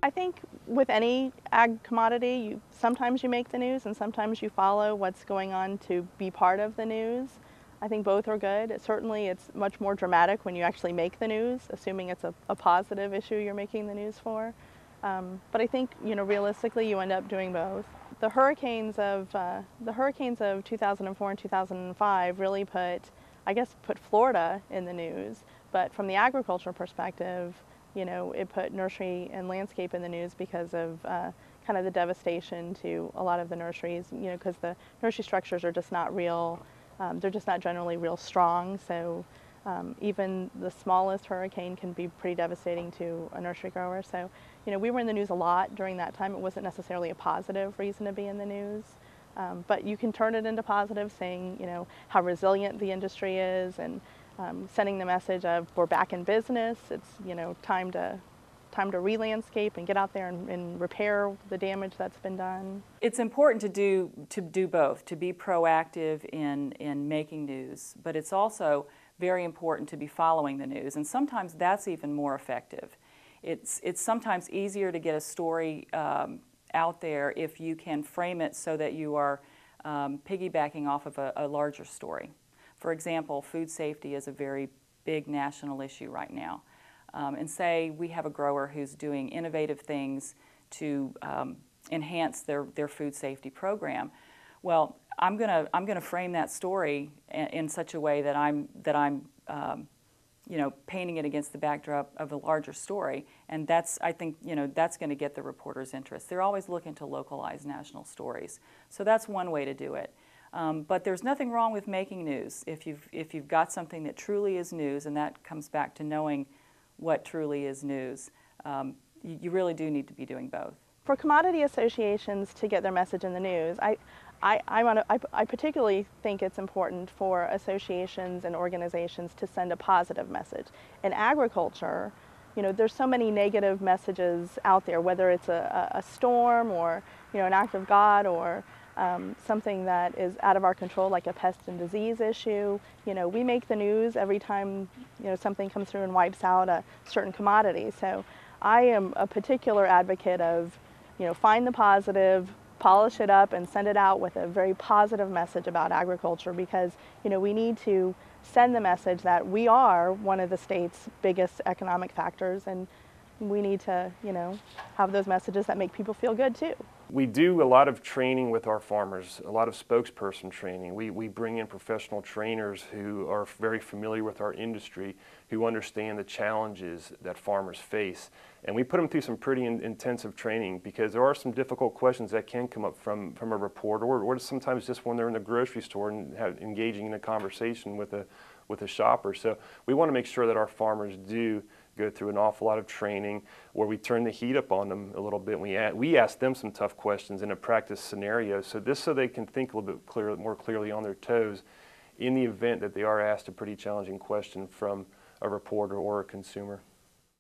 I think with any ag commodity, sometimes you make the news and sometimes you follow what's going on to be part of the news. I think both are good. Certainly it's much more dramatic when you actually make the news, assuming it's a positive issue you're making the news for. But I think, realistically you end up doing both. The hurricanes of 2004 and 2005 really put Florida in the news. But from the agriculture perspective, it put nursery and landscape in the news because of kind of the devastation to a lot of the nurseries, because the nursery structures are just not real, they're just not generally real strong. So even the smallest hurricane can be pretty devastating to a nursery grower. So, we were in the news a lot during that time. It wasn't necessarily a positive reason to be in the news. But you can turn it into positive, saying, how resilient the industry is, and sending the message of we're back in business. It's, time to re-landscape and get out there and repair the damage that's been done. It's important to do both, to be proactive in making news, but it's also very important to be following the news, and sometimes that's even more effective. It's sometimes easier to get a story out there if you can frame it so that you are piggybacking off of a larger story. For example, food safety is a very big national issue right now. And say we have a grower who's doing innovative things to enhance their food safety program. Well, I'm gonna frame that story in such a way that I'm painting it against the backdrop of a larger story, and I think that's going to get the reporter's interest. They're always looking to localize national stories, so that's one way to do it. But there's nothing wrong with making news if you've got something that truly is news, and that comes back to knowing what truly is news. You really do need to be doing both. For commodity associations to get their message in the news, I particularly think it's important for associations and organizations to send a positive message. In agriculture, there's so many negative messages out there, whether it's a storm or an act of God, or something that is out of our control, like a pest and disease issue. We make the news every time something comes through and wipes out a certain commodity. So I am a particular advocate of find the positive, polish it up, and send it out with a very positive message about agriculture, because we need to send the message that we are one of the state's biggest economic factors, and we need to have those messages that make people feel good too. We do a lot of training with our farmers, a lot of spokesperson training. We bring in professional trainers who are very familiar with our industry, who understand the challenges that farmers face. And we put them through some pretty intensive training, because there are some difficult questions that can come up from a reporter, or sometimes just when they're in the grocery store and engaging in a conversation with a shopper. So we want to make sure that our farmers do go through an awful lot of training where we turn the heat up on them a little bit. We ask them some tough questions in a practice scenario, so they can think a little bit more clearly on their toes in the event that they are asked a pretty challenging question from a reporter or a consumer.